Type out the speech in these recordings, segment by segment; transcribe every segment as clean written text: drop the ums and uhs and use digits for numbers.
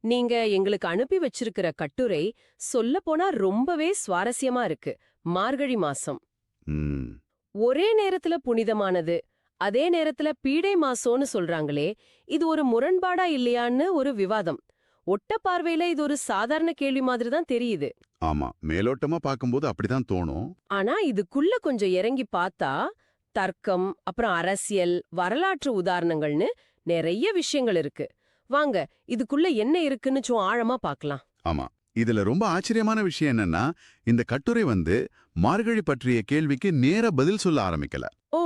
நீங்க எங்களுக்கு அனுப்பி வச்சிருக்கிற கட்டுரை சொல்லப்போனா ரொம்பவே சுவாரஸ்யமா இருக்கு. மார்கழி மாசம் ம். ஒரே நேரத்துல புனிதமானது, அதே நேரத்துல பீடை மாசம்னு சொல்றாங்களே, இது ஒரு முரண்பாடா இல்லையான்னு ஒரு விவாதம். ஒட்ட பார்வையில இது ஒரு சாதாரண கேள்வி மாதிரி தான் தெரியுது. ஆமா. மேலோட்டமா பார்க்கும்போது அப்படிதான் தோணும். ஆனா இதுக்குள்ள கொஞ்சம் இறங்கி பார்த்தா, தர்க்கம், அப்புறம் அரசியல், வரலாற்று உதாரணங்கள்னு நிறைய விஷயங்கள் இருக்கு. வாங்க, இதுக்குள்ள என்ன இருக்குன்னு ஆழமா பார்க்கலாம். ஆமா. இதுல ரொம்ப ஆச்சரியமான விஷயம் என்னன்னா, இந்த கட்டுரை மார்கழி பற்றிய கேள்விக்கு நேரா பதில் சொல்ல ஆரம்பிக்கல. ஓ,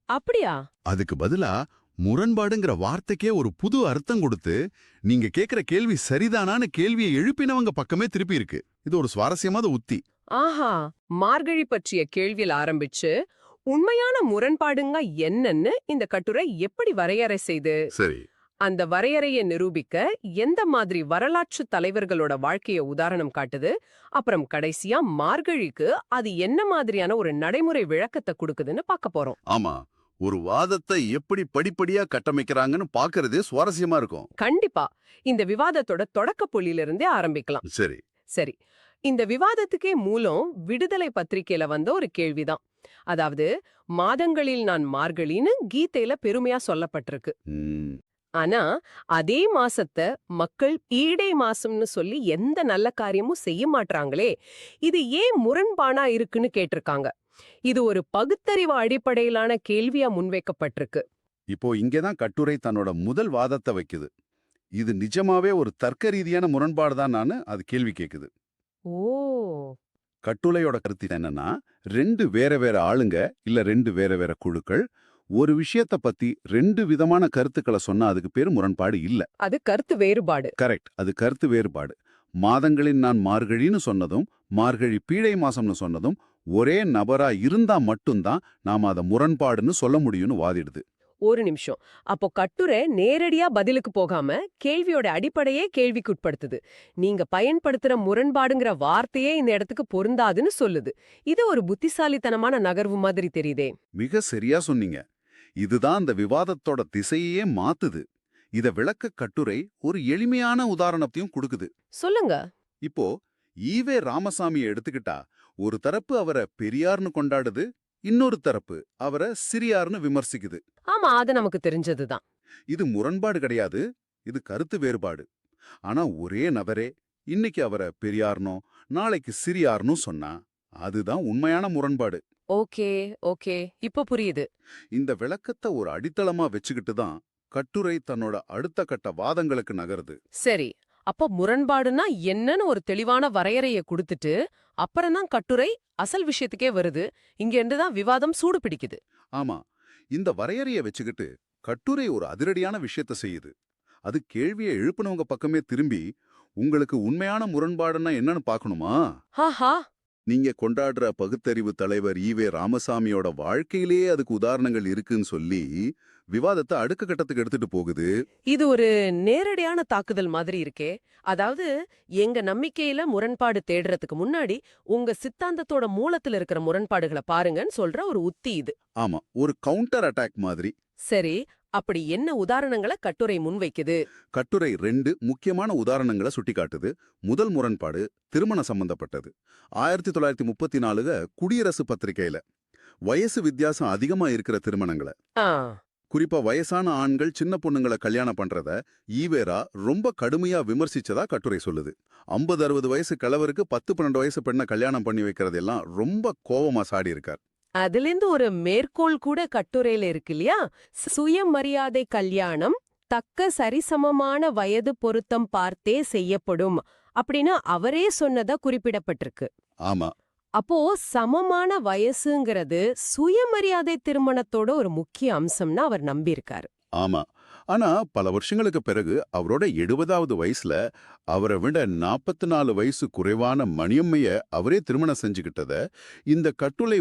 அப்படியா? அதுக்கு பதிலா முரண்பாடுங்கிற வார்த்தைக்கே ஒரு புது அர்த்தம் கொடுத்து, நீங்க கேக்குற கேள்வி சரிதானான்னு கேள்வியை எழுப்பினவங்க பக்கமே திருப்பி இருக்கு. இது ஒரு சுவாரஸ்யமான உத்தி. ஆஹா, மார்கழி பற்றிய கேள்வியில் ஆரம்பிச்சு உண்மையான முரண்பாடுங்க என்னன்னு இந்த கட்டுரை எப்படி வரையறை செய்து, சரி. அந்த வரையறையை நிரூபிக்க எந்த மாதிரி வரலாற்று தலைவர்களோட வாழ்க்கைய உதாரணம் காட்டுது, அப்புறம் கடைசியா மார்கழிக்கு அது என்ன மாதிரியான ஒரு நடைமுறை விளக்கத்தை கொடுக்குதுன்னு பார்க்க போறோம். ஆமா. ஒரு வாதத்தை எப்படி படிப்படியா கட்டமைக்கிறாங்கன்னு பார்க்கறதே சுவாரஸ்யமா இருக்கும். கண்டிப்பா இந்த விவாதத்தோட தொடக்க புள்ளியிலிருந்தே ஆரம்பிக்கலாம். சரி. சரி, இந்த விவாதத்துக்கே மூலம் விடுதலை பத்திரிக்கையில வந்த ஒரு கேள்விதான். அதாவது, மாதங்களில் நான் மார்கழின்னு கீதையில பெருமையா சொல்லப்பட்டிருக்கு. ம். ஆனா அதே மாசத்த மக்கள் ஈடை மாசம்னு சொல்லி எந்த நல்ல காரியமும் செய்ய மாட்றாங்களே, இது ஏன் முரண்பானா இருக்குன்னு கேட்டிருக்காங்க. இது ஒரு பகுத்தறிவு அடிப்படையிலான கேள்வியா முன்வைக்கப்பட்டிருக்கு. இப்போ இங்கதான் கட்டுரை தன்னோட முதல் வாதத்தை வைக்குது. இது நிஜமாவே ஒரு தர்க்க ரீதியான முரண்பாடு தான் அது கேள்வி கேக்குது. ஓ, கட்டுரையோட கருத்து என்னன்னா, ரெண்டு வேற வேற ஆளுங்க இல்ல ரெண்டு வேற வேற குழுக்கள் ஒரு விஷயத்த பத்தி ரெண்டு விதமான கருத்துக்களை சொன்னா அதுக்கு பேரு முரண்பாடு இல்ல. அது கருத்து வேறுபாடு. கரெக்ட். அது கருத்து வேறுபாடு. மாதங்களின் நான் மார்கழின்னு சொன்னதும் மார்கழி பீடை மாசம்னு சொன்னதும் ஒரே நபரா இருந்தா மட்டும்தான் நாம அதை முரண்பாடுன்னு சொல்ல முடியும்னு வாதிடுது. ஒரு நிமிஷம். அப்போ கட்டுரை நேரடியா பதிலுக்கு போகாம கேள்வியோட அடிப்படையே கேள்விக்குட்படுத்துது. நீங்க பயன்படுத்துற முரண்பாடுங்கிற வார்த்தையே இந்த இடத்துக்கு பொருந்தாதுன்னு சொல்லுது. இது ஒரு புத்திசாலித்தனமான நகர்வு மாதிரி தெரியுதே. மிக சரியா சொன்னீங்க. இதுதான் அந்த விவாதத்தோட திசையே மாத்துது. இத விளக்க கட்டுரை ஒரு எளிமையான உதாரணத்தையும் கொடுக்குது. சொல்லுங்க. இப்போ ஈவே ராமசாமியை எடுத்துக்கிட்டா ஒரு தரப்பு அவரை பெரியார்னு கொண்டாடுது, இன்னொரு தரப்பு அவரை சிறியார்னு விமர்சிக்குது. ஆமா, அது நமக்கு தெரிஞ்சதுதான். இது முரண்பாடு கிடையாது, இது கருத்து வேறுபாடு. ஆனா ஒரே நபரே இன்னைக்கு அவரை பெரியார்னோ நாளைக்கு சிறியார்னு சொன்னா அதுதான் உண்மையான முரண்பாடு. ஓகே, ஓகே, இப்ப புரியுது. இந்த விளக்கத்தை ஒரு அடித்தளமா வச்சுக்கிட்டு தான் கட்டுரை தன்னோட அடுத்த கட்ட வாதங்களுக்கு நகருது. சரி, அப்போ முரண்பாடுனா என்னன்னு ஒரு தெளிவான வரையறைய குடுத்துட்டு அப்புறம் தான் கட்டுரை அசல் விஷயத்துக்கே வருது. இங்க இருந்து தான் விவாதம் சூடு பிடிக்குது. ஆமா, இந்த வரையறைய வச்சுக்கிட்டு கட்டுரை ஒரு அதிரடியான விஷயத்த செய்யுது. அது கேள்வியை எழுப்புனவங்க பக்கமே திரும்பி, உங்களுக்கு உண்மையான முரண்பாடுன்னா என்னன்னு பார்க்கணுமா? ஹாஹா, நீங்க கொண்டாடுற பகுத்தறிவு தலைவர் ஈவே ராமசாமியோட வாழ்க்கையிலேயே அதுக்கு உதாரணங்கள் இருக்குன்னு சொல்லி விவாதத்தை அடுத்த கட்டத்துக்கு எடுத்துட்டு போகுது. இது ஒரு நேரடியான தாக்குதல் மாதிரி இருக்கே. அதாவது, எங்க நம்பிக்கையில முரண்பாடு தேடுறதுக்கு முன்னாடி உங்க சித்தாந்தத்தோட மூலத்துல இருக்கிற முரண்பாடுகளை பாருங்கன்னு சொல்ற ஒரு உத்தி இது. ஆமா, ஒரு கவுண்டர் அட்டாக் மாதிரி. சரி, அப்படி என்ன உதாரணங்களை கட்டுரை முன்வைக்குது? கட்டுரை ரெண்டு முக்கியமான உதாரணங்களை சுட்டிக்காட்டுது. முதல் முரண்பாடு திருமண சம்பந்தப்பட்டது. 1934 குடியரசு பத்திரிகையில வயசு வித்தியாசம் அதிகமா இருக்கிற திருமணங்களை, ஆ, குறிப்பா வயசான ஆண்கள் சின்ன பொண்ணுங்களை கல்யாணம் பண்றத ஈவேரா ரொம்ப கடுமையா விமர்சிச்சதா கட்டுரை சொல்லுது. 50-60 வயசு கிழவருக்கு 10-12 வயசு பெண்ணை கல்யாணம் பண்ணி வைக்கிறதெல்லாம் ரொம்ப கோவமா சாடி இருக்கார். அதிலிருந்து ஒரு மேற்கோள் கூட கட்டுரையில இருக்கு இல்லையா? சுயமரியாதை கல்யாணம் தக்க சரிசமமான வயது பொருத்தம் பார்த்தே செய்யப்படும் அப்படின்னு அவரே சொன்னதா குறிப்பிடப்பட்டிருக்கு. ஆமா. அப்போ சமமான வயசுங்கிறது சுயமரியாதை திருமணத்தோட ஒரு முக்கிய அம்சம்னு அவர் நம்பியிருக்காரு. ஆமா. ஆனா பல வருஷங்களுக்கு பிறகு அவரோட 70வது வயசுல அவரை விட 44 வயசு குறைவான மணியம்மைய அவரே திருமணம் செஞ்சுக்கிட்டத இந்த கட்டுரை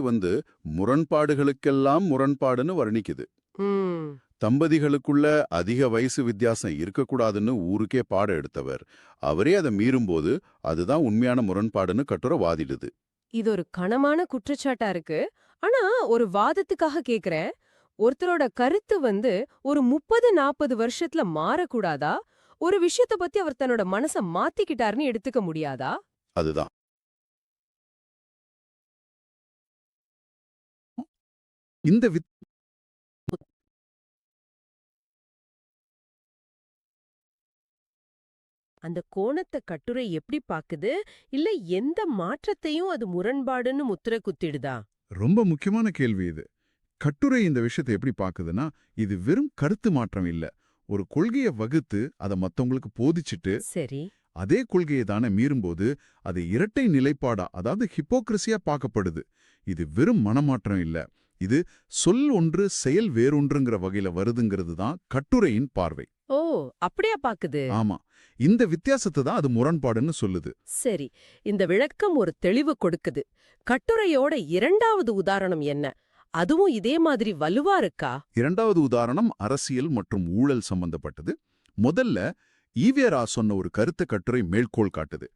முரண்பாடுகளுக்கெல்லாம் முரண்பாடுன்னு வர்ணிக்குது. ம், தம்பதிகளுக்குள்ள அதிக வயசு வித்தியாசம் இருக்கக்கூடாதுன்னு ஊருக்கே பாடம் எடுத்தவர் அவரே அதை மீறும்போது அதுதான் உண்மையான முரண்பாடுன்னு கட்டுரை வாதிடுது. இது ஒரு கனமான குற்றச்சாட்டா இருக்கு. ஆனா ஒரு வாதத்துக்காக கேக்குறேன். ஒருத்தரோட கருத்து ஒரு 30-40 வருஷத்துல மாறக்கூடாதா? ஒரு விஷயத்த பத்தி அவர் தன்னோட மனச மாத்திக்கிட்டாருன்னு எடுத்துக்க முடியாதா? அதுதான். இந்த அந்த கோணத்த கட்டுரை எப்படி பாக்குது? இல்ல எந்த மாற்றத்தையும் அது முரண்பாடுன்னு முத்திரை குத்திடுதா? ரொம்ப முக்கியமான கேள்வி இது. கட்டுரை இந்த விஷயத்தை எப்படி பாக்குதுன்னா, இது வெறும் கருத்து மாற்றம் இல்ல. ஒரு கொள்கைய வகுத்து அத மத்தவங்களுக்கு போதிச்சுட்டு, சரி. அதே கொள்கையை தானே மீறும்போது, அது இரட்டை நிலைப்பாடா, அதாவது ஹிப்போக்ரிசியா பார்க்கப்படுது. இது வெறும் மனமாற்றம் இல்ல. இது சொல் ஒன்று, செயல் வேறொன்றுங்கிற வகையில வருதுங்கிறது தான் கட்டுரையின் பார்வை. ஓ, அப்படியா பாக்குது? ஆமா. இந்த வித்தியாசத்தை தான் அது முரண்பாடுன்னு சொல்லுது. சரி. இந்த விளக்கம் ஒரு தெளிவு கொடுக்குது. கட்டுரையோட இரண்டாவது உதாரணம் என்ன? அதுவும் இதே மாதிரி வலுவா இருக்கா? இரண்டாவது உதாரணம் அரசியல் மற்றும் ஊழல் சம்பந்தப்பட்டது. முதல்ல ஈவேரா சொன்ன ஒரு கருத்த கட்டுரை மேற்கோள் காட்டுது.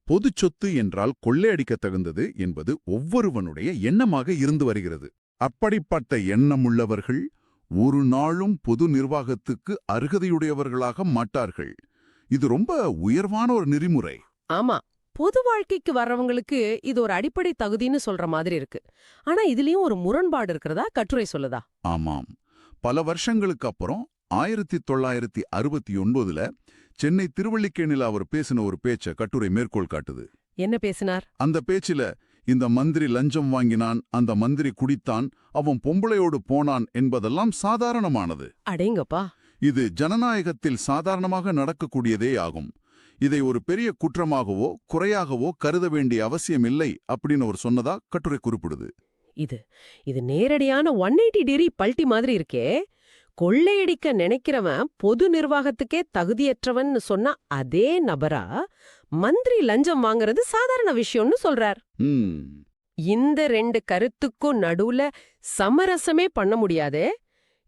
பொதுச் சொத்து என்றால் கொள்ளையடிக்க தகுந்தது என்பது ஒவ்வொருவனுடைய எண்ணமாக இருந்து வருகிறது. அப்படிப்பட்ட எண்ணமுள்ளவர்கள் ஒரு நாளும் பொது நிர்வாகத்துக்கு அருகதையுடையவர்களாக மாட்டார்கள். இது ரொம்ப உயர்வான ஒரு நெறிமுறை. ஆமா. பொது வாழ்க்கைக்கு வர்றவங்களுக்கு இது ஒரு அடிப்படை தகுதின்னு சொல்ற மாதிரி இருக்கு. ஆனா இதுலயும் ஒரு முரண்பாடு இருக்கிறதா கட்டுரை சொல்லுதா? ஆமாம். பல வருஷங்களுக்கு அப்புறம் 1969ல சென்னை திருவல்லிக்கேணில அவர் பேசின ஒரு பேச்ச கட்டுரை மேற்கோள் காட்டுது. என்ன பேசினார்? அந்த பேச்சில இந்த மந்திரி லஞ்சம் வாங்கினான், அந்த மந்திரி குடித்தான், அவன் பொம்பளையோடு போனான் என்பதெல்லாம் சாதாரணமானது. அடேங்கப்பா. இது ஜனநாயகத்தில் சாதாரணமாக நடக்கக்கூடியதே ஆகும். இதை ஒரு பெரிய குற்றமாகவோ குறையாகவோ கருத வேண்டிய அவசியமில்லை அப்படின்னு அவர் சொன்னதா கட்டுரை குறிப்பிடுது. இது இது நேரடியான 180 டிகிரி பல்டி மாதிரி இருக்கே. கொள்ளையடிக்க நினைக்கிறவன் பொது நிர்வாகத்துக்கே தகுதியற்றவன்னு சொன்னா அதே நபரா மந்திரி லஞ்சம் வாங்குறது சாதாரண விஷயம்னு சொல்றார். ம். இந்த ரெண்டு கருத்துக்கும் நடுவுல சமரசமே பண்ண முடியாதே.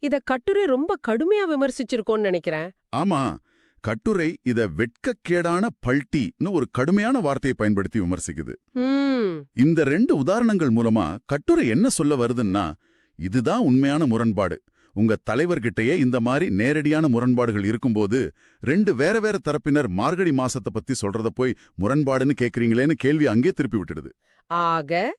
இத கட்டுரை ரொம்ப கடுமையா விமர்சிச்சிருக்கோன்னு நினைக்கிறேன். ஆமா. கட்டுரை இத வெட்கக்கேடான பல்டின்னு ஒரு கடுமையான வார்த்தையை பயன்படுத்தி விமர்சிக்குது. ம். இந்த ரெண்டு உதாரணங்கள் மூலமா கட்டுரை என்ன சொல்ல வருதுன்னா, இதுதான் உண்மையான முரண்பாடு. உங்க தலைவர்கிட்டயே இந்த மாதிரி நேரடியான முரண்பாடுகள் இருக்கும்போது, ரெண்டு வேற வேற தரப்பினர் மார்கழி மாசத்தை பத்தி சொல்றத போய் முரண்பாடுன்னு கேக்குறீங்களேன்னு கேள்வி அங்கே திருப்பி விட்டுடுது. ஆக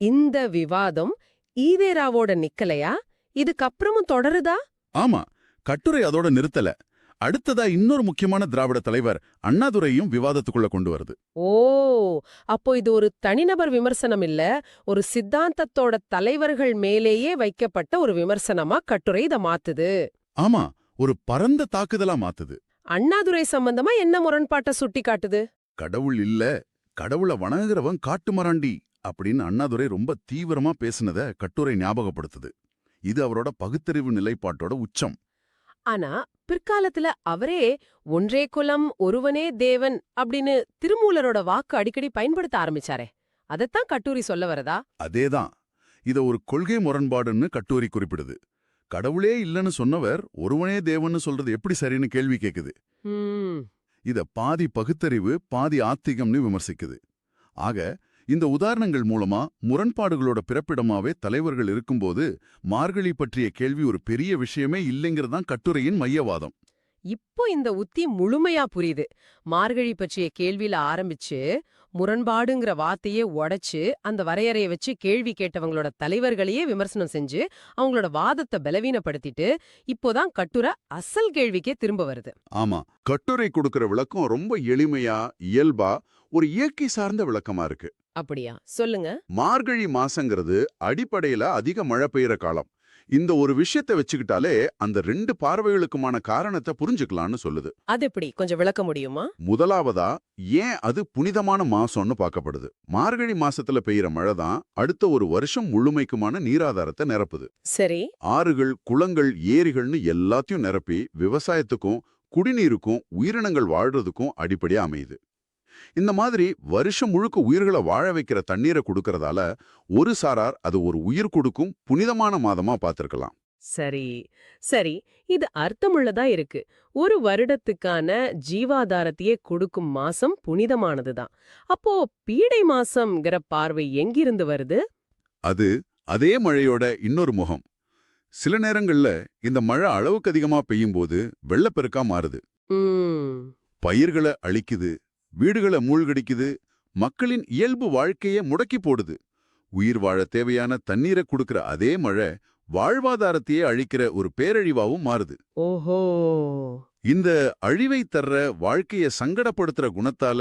இந்த விவாதம் ஈவேராவோட நிக்கலையா? இதுக்கப்புறமும் தொடருதா? ஆமா, கட்டுரை அதோட நிறுத்தல. அடுத்ததா இன்னொரு முக்கியமான திராவிட தலைவர் அண்ணாதுரையும் விவாதத்துக்குள்ள கொண்டு வருது. ஓ, அப்போ இது ஒரு தனிநபர் விமர்சனம் இல்ல, ஒரு சித்தாந்தத்தோட தலைவர்கள் மேலேயே வைக்கப்பட்ட ஒரு விமர்சனமா கட்டுரை இத மாத்துது. ஆமா, ஒரு பரந்த தாக்குதலா மாத்துது. அண்ணாதுரை சம்பந்தமா என்ன முரண்பாட்ட சுட்டி காட்டுது? கடவுள் இல்ல, கடவுள வணங்குறவன் காட்டுமராண்டி அப்படின்னு அண்ணாதுரை ரொம்ப தீவிரமா பேசினத கட்டுரை ஞாபகப்படுத்துது. இது அவரோட பகுத்தறிவு நிலைப்பாட்டோட உச்சம். ஆனா பிற்காலத்துல அவரே ஒன்றே குலம் ஒருவனே தேவன் அப்படின்னு திருமூலரோட வாக்கு அடிக்கடி பயன்படுத்த ஆரம்பிச்சாரே, அதத்தான் கட்டுரை சொல்ல வரதா? அதேதான். இத ஒரு கொள்கை முரண்பாடுன்னு கட்டுரை குறிப்பிடுது. கடவுளே இல்லைன்னு சொன்னவர் ஒருவனே தேவன்னு சொல்றது எப்படி சரின்னு கேள்வி கேக்குது. ம். இத பாதி பகுத்தறிவு பாதி ஆத்திகம்னு விமர்சிக்குது. ஆக இந்த உதாரணங்கள் மூலமா முரண்பாடுகளோட பிறப்பிடமாவே தலைவர்கள் இருக்கும்போது மார்கழி பற்றிய கேள்வி ஒரு பெரிய விஷயமே இல்லைங்கிறதான் கட்டுரையின் மையவாதம். இப்போ இந்த உத்தி முழுமையா புரியுது. மார்கழி பற்றிய கேள்வியில ஆரம்பிச்சு முரண்பாடுங்கிற வார்த்தையே உடைச்சு அந்த வரையறைய வச்சு கேள்வி கேட்டவங்களோட தலைவர்களையே விமர்சனம் செஞ்சு அவங்களோட வாதத்தை பலவீனப்படுத்திட்டு இப்போதான் கட்டுரை அசல் கேள்விக்கே திரும்ப வருது. ஆமா, கட்டுரை கொடுக்கிற விளக்கம் ரொம்ப எளிமையா இயல்பா ஒரு இயற்கை சார்ந்த விளக்கமா இருக்கு. அப்படியா? சொல்லுங்க. மார்கழி மாசங்கிறது அடிப்படையில அதிக மழை பெய்யற காலம். இந்த ஒரு விஷயத்தை வச்சுக்கிட்டாலே அந்த ரெண்டு பார்வைகளுக்குமான காரணத்தை புரிஞ்சுக்கலாம்னு சொல்லுது. அது எப்படி கொஞ்சம் விளக்க முடியுமா? முதலாவதா ஏன் அது புனிதமான மாசம்னு பார்க்கப்படுது. மார்கழி மாசத்துல பெய்யற மழை தான் அடுத்த ஒரு வருஷம் முழுமைக்குமான நீராதாரத்தை நிரப்புது. சரி. ஆறுகள், குளங்கள், ஏரிகள்னு எல்லாத்தையும் நிரப்பி விவசாயத்துக்கும் குடிநீருக்கும் உயிரினங்கள் வாழ்றதுக்கும் அடிப்படையா அமையுது. இந்த மாதிரி வருஷம் முழுக்க உயிர்களை வாழ வைக்கிற தண்ணீரை கொடுக்கறதால ஒரு சாரார் அது ஒரு உயிர் கொடுக்கும் புனிதமான மாதமா பார்த்திருக்கலாம். சரி சரி, இது அர்த்தமுள்ளதா இருக்கு. ஒரு வருடத்துக்கான ஜீவாதாரத்தையே கொடுக்கும் மாசம் புனிதமானதுதான். அப்போ பீடை மாசம்ங்கிற பார்வை எங்கிருந்து வருது? அது அதே மழையோட இன்னொரு முகம். சில நேரங்கள்ல இந்த மழை அளவுக்கு அதிகமா பெய்யும் போது வெள்ளப்பெருக்கா மாறுது. ம். பயிர்களை அழிக்குது, வீடுகளை மூழ்கடிக்குது, மக்களின் இயல்பு வாழ்க்கைய முடக்கி போடுது. உயிர் வாழ தேவையான தண்ணீரை கொடுக்கிற அதே மழை வாழ்வாதாரத்தையே அழிக்கிற ஒரு பேரழிவாவும் மாறுது. ஓஹோ! இந்த அழிவை தர்ற வாழ்க்கைய சங்கடப்படுத்துற குணத்தால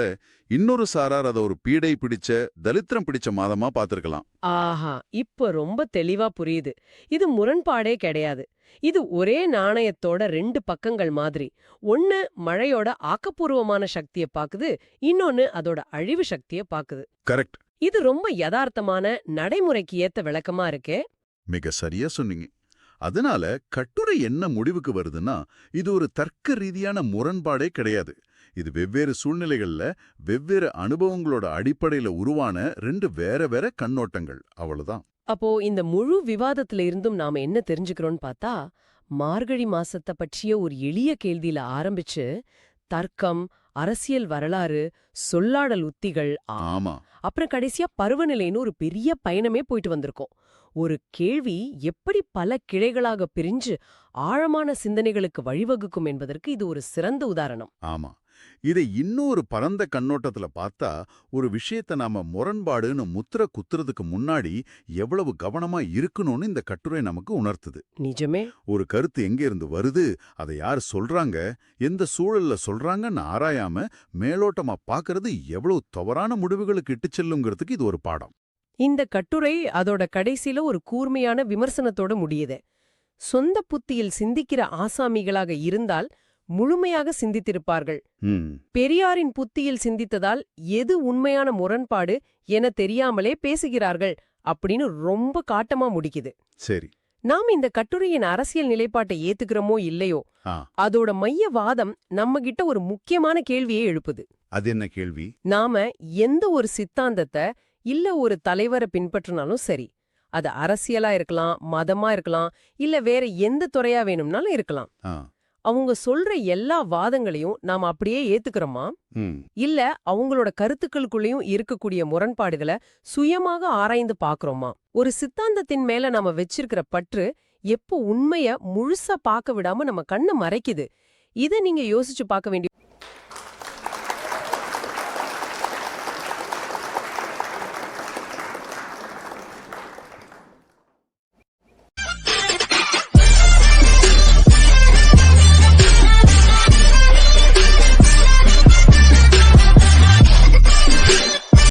இன்னொரு சாரார் அத ஒரு பீடை பிடிச்ச தரித்திரம் பிடிச்ச மாதமா பார்த்திருக்கலாம். ஆஹா! இப்ப ரொம்ப தெளிவா புரியுது. இது முரண்பாடே கிடையாது. இது ஒரே நாணயத்தோட 2 பக்கங்கள் மாதிரி. ஒண்ணு மழையோட ஆக்கப்பூர்வமான சக்திய பாக்குது, இன்னொன்னு அதோட அழிவு சக்திய பாக்குது. கரெக்ட். இது ரொம்ப யதார்த்தமான நடைமுறைக்கு ஏத்த விளக்கமா இருக்கே. மிக சரியா சொன்னீங்க. அதனால கட்டுரை என்ன முடிவுக்கு வருதுன்னா, இது ஒரு தர்க்க ரீதியான முரண்பாடே கிடையாது. இது வெவ்வேறு சூழ்நிலைகள்ல வெவ்வேறு அனுபவங்களோட அடிப்படையில உருவான 2 வேற வேற கண்ணோட்டங்கள், அவ்வளவுதான். அப்போ இந்த முழு விவாதத்துல இருந்தும் நாம என்ன தெரிஞ்சுக்கிறோம்னு பார்த்தா, மார்கழி மாசத்த பற்றிய ஒரு எளிய கேள்வியில ஆரம்பிச்சு, தர்க்கம், அரசியல் வரலாறு, சொல்லாடல் உத்திகள், ஆமா, அப்புறம் கடைசியா பருவநிலைன்னு ஒரு பெரிய பயணமே போயிட்டு வந்திருக்கோம். ஒரு கேள்வி எப்படி பல கிளைகளாக பிரிஞ்சு ஆழமான சிந்தனைகளுக்கு வழிவகுக்கும் என்பதற்கு இது ஒரு சிறந்த உதாரணம். ஆமா. இதை இன்னொரு பரந்த கண்ணோட்டத்துல பார்த்தா, ஒரு விஷயத்த நாம முரண்பாடுன்னு முத்திர குத்துறதுக்கு முன்னாடி எவ்வளவு கவனமா இருக்கணும்னு இந்த கட்டுரை நமக்கு உணர்த்துது. நிஜமே. ஒரு கருத்து எங்க இருந்து வருது, அதை யார் சொல்றாங்க, எந்த சூழல்ல சொல்றாங்கன்னு ஆராயாம மேலோட்டமா பார்க்கறது எவ்வளவு தவறான முடிவுகளுக்கு இட்டுச் செல்லுங்கிறதுக்கு இது ஒரு பாடம். இந்த கட்டுரை அதோட கடைசியில ஒரு கூர்மையான விமர்சனத்தோட முடியுது. சொந்த புத்தியில் சிந்திக்கிற ஆசாமிகளாக இருந்தால் முழுமையாக சிந்தித்திருப்பார்கள். ம், பெரியாரின் புத்தியில் சிந்தித்ததால் எது உண்மையான முரண்பாடு என தெரியாமலே பேசுகிறார்கள் அப்படின்னு ரொம்ப காட்டமா முடிக்குது. சரி. நாம் இந்த கட்டுரையின் அரசியல் நிலைப்பாட்டை ஏத்துக்கிறோமோ இல்லையோ, ஆ, அதோட மைய வாதம் நம்ம கிட்ட ஒரு முக்கியமான கேள்வியை எழுப்புது. அது என்ன கேள்வி? நாம எந்த ஒரு சித்தாந்தத்தை இல்ல ஒரு தலைவரை பின்பற்றினாலும் சரி, அது அரசியலா இருக்கலாம், மதமா இருக்கலாம், இல்ல வேற எந்த துறையா வேணும்னாலும் இருக்கலாம். ஆ, அவங்க சொல்ற எல்லா வாதங்களையும் நாம அப்படியே ஏத்துக்கிறோமா? ம், இல்ல அவங்களோட கருத்துக்களுக்குள்ளேயும் இருக்கக்கூடிய முரண்பாடுகளை சுயமாக ஆராய்ந்து பாக்குறோமா? ஒரு சித்தாந்தத்தின் மேல நாம வச்சிருக்கிற பற்று எப்போ உண்மைய முழுசா பார்க்க விடாம நம்ம கண்ணை மறைக்குது. இதை நீங்க யோசிச்சு பார்க்க வேண்டிய